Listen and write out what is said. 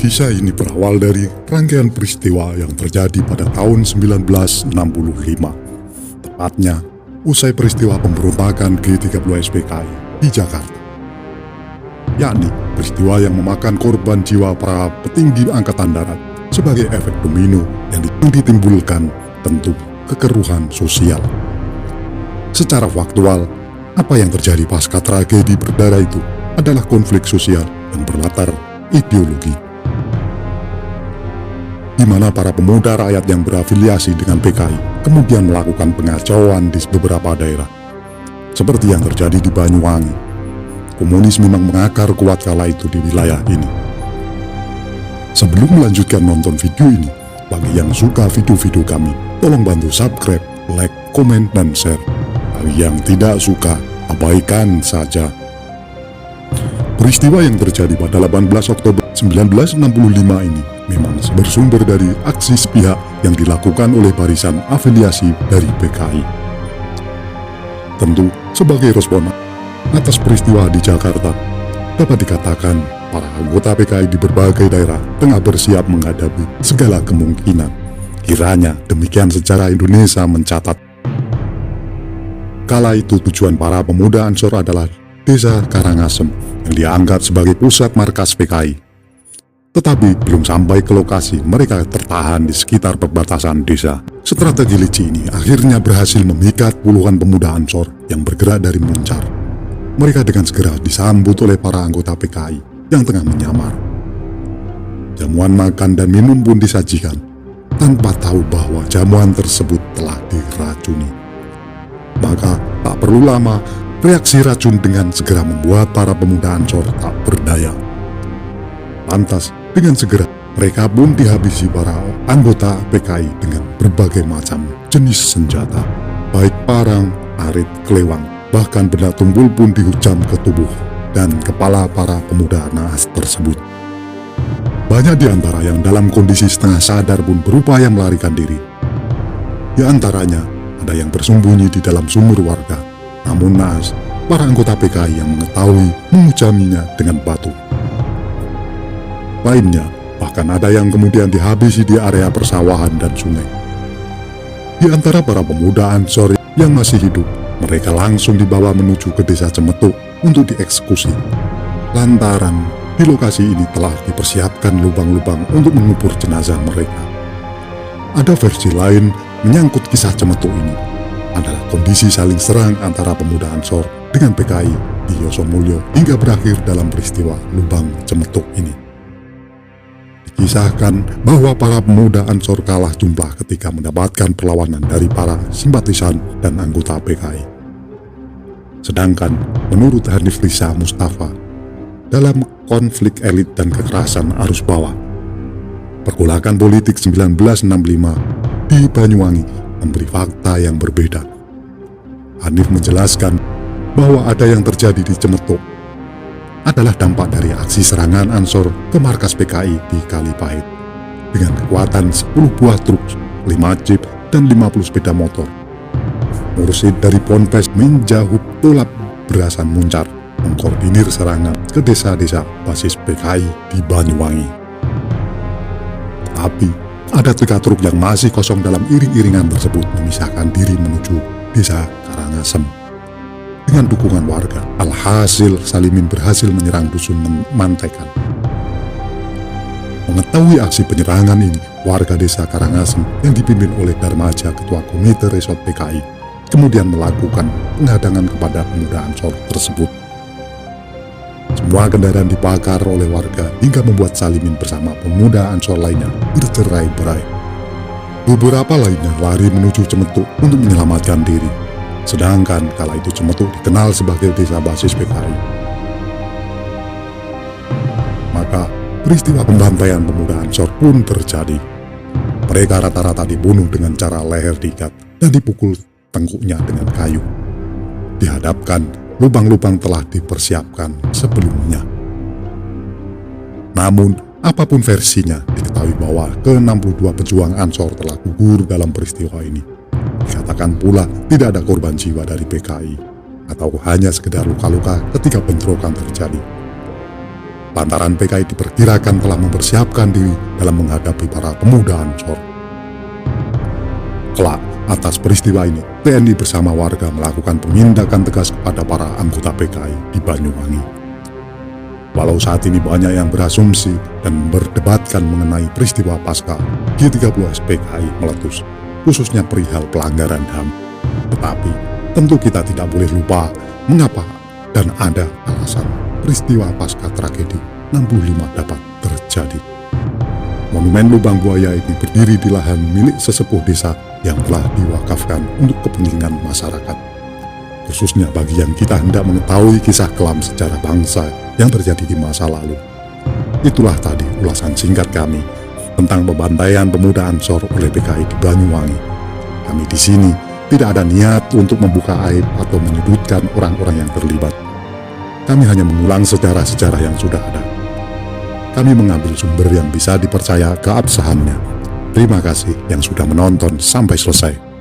Kisah ini berawal dari rangkaian peristiwa yang terjadi pada tahun 1965. Tepatnya, usai peristiwa pemberontakan G30 SPKI di Jakarta. Yakni peristiwa yang memakan korban jiwa para petinggi Angkatan Darat sebagai efek domino yang ditimbulkan tentu kekeruhan sosial. Secara faktual, apa yang terjadi pasca tragedi berdarah itu adalah konflik sosial yang berlatar ideologi, di mana para pemuda rakyat yang berafiliasi dengan PKI kemudian melakukan pengacauan di beberapa daerah. Seperti yang terjadi di Banyuwangi, komunis memang mengakar kuat kala itu di wilayah ini. Sebelum melanjutkan nonton video ini, bagi yang suka video-video kami, tolong bantu subscribe, like, komen, dan share. Bagi yang tidak suka, abaikan saja. Peristiwa yang terjadi pada 18 Oktober 1965 ini memang bersumber dari aksi sepihak yang dilakukan oleh barisan afiliasi dari PKI. Tentu sebagai respon atas peristiwa di Jakarta, dapat dikatakan para anggota PKI di berbagai daerah tengah bersiap menghadapi segala kemungkinan. Kiranya demikian sejarah Indonesia mencatat. Kala itu tujuan para pemuda Ansor adalah Desa Karangasem yang dianggap sebagai pusat markas PKI. Tetapi belum sampai ke lokasi, mereka tertahan di sekitar perbatasan desa. Strategi licik ini akhirnya berhasil memikat puluhan pemuda Ansor yang bergerak dari Muncar. Mereka dengan segera disambut oleh para anggota PKI yang tengah menyamar. Jamuan makan dan minum pun disajikan, tanpa tahu bahwa jamuan tersebut telah diracuni. Maka tak perlu lama, reaksi racun dengan segera membuat para pemuda Ansor tak berdaya. Lantas, dengan segera mereka pun dihabisi para anggota PKI dengan berbagai macam jenis senjata, baik parang, arit, kelewang, bahkan benda tumpul pun dihujam ke tubuh dan kepala para pemuda naas tersebut. Banyak di antara yang dalam kondisi setengah sadar pun berupaya melarikan diri. Di antaranya, ada yang bersembunyi di dalam sumur warga. Namun naas, para anggota PKI yang mengetahui menghujaminya dengan batu. Lainnya, bahkan ada yang kemudian dihabisi di area persawahan dan sungai. Di antara para pemuda Ansor yang masih hidup, mereka langsung dibawa menuju ke desa Cemetuk untuk dieksekusi. Lantaran di lokasi ini telah dipersiapkan lubang-lubang untuk mengubur jenazah mereka. Ada versi lain menyangkut kisah Cemetuk ini adalah kondisi saling serang antara pemuda Ansor dengan PKI di Yosomulyo hingga berakhir dalam peristiwa lubang Cemetuk ini. Dikisahkan bahwa para pemuda Ansor kalah jumlah ketika mendapatkan perlawanan dari para simpatisan dan anggota PKI. Sedangkan menurut Hanif Risa Mustafa, dalam konflik elit dan kekerasan arus bawah, pergolakan politik 1965 di Banyuwangi memberi fakta yang berbeda. Hanif menjelaskan bahwa ada yang terjadi di Cemetuk adalah dampak dari aksi serangan Ansor ke markas PKI di Kalipahit dengan kekuatan 10 buah truk, 5 jeep, dan 50 sepeda motor. Mursid dari Ponpes Minjahub Tolap Berasan Muncar mengkoordinir serangan ke desa-desa basis PKI di Banyuwangi. Tapi ada 3 truk yang masih kosong dalam iring-iringan tersebut memisahkan diri menuju desa Karangasem. Dengan dukungan warga, alhasil Salimin berhasil menyerang dusun Mantekan. Mengetahui aksi penyerangan ini, warga desa Karangasem yang dipimpin oleh Darmaja, ketua komite resort PKI, kemudian melakukan penghadangan kepada pemuda Ansor tersebut. Semua kendaraan dibakar oleh warga hingga membuat Salimin bersama pemuda Ansor lainnya bercerai-berai. Beberapa lainnya lari menuju Cemetuk untuk menyelamatkan diri. Sedangkan kala itu Cemetuk dikenal sebagai desa basis PKI. Maka peristiwa pembantaian pemuda Ansor pun terjadi. Mereka rata-rata dibunuh dengan cara leher diikat dan dipukul tengkuknya dengan kayu. Dihadapkan, lubang-lubang telah dipersiapkan sebelumnya. Namun, apapun versinya, diketahui bahwa ke-62 pejuang Ansor telah gugur dalam peristiwa ini. Dikatakan pula tidak ada korban jiwa dari PKI, atau hanya sekedar luka-luka ketika bentrokan terjadi. lantaran PKI diperkirakan telah mempersiapkan diri dalam menghadapi para pemuda Ansor. Kelak, atas peristiwa ini, TNI bersama warga melakukan penindakan tegas kepada para anggota PKI di Banyuwangi. Walau saat ini banyak yang berasumsi dan berdebatkan mengenai peristiwa pasca G30 SPKI meletus, khususnya perihal pelanggaran HAM, tetapi tentu kita tidak boleh lupa mengapa dan ada alasan peristiwa pasca tragedi 65 dapat terjadi. Monumen Lubang Buaya ini berdiri di lahan milik sesepuh desa yang telah diwakafkan untuk kepentingan masyarakat, khususnya bagi yang kita hendak mengetahui kisah kelam sejarah bangsa yang terjadi di masa lalu. Itulah tadi ulasan singkat kami tentang pembantaian pemuda Ansor oleh PKI di Banyuwangi. Kami di sini tidak ada niat untuk membuka aib atau menyudutkan orang-orang yang terlibat. Kami hanya mengulang sejarah-sejarah yang sudah ada. Kami mengambil sumber yang bisa dipercaya keabsahannya. Terima kasih yang sudah menonton sampai selesai.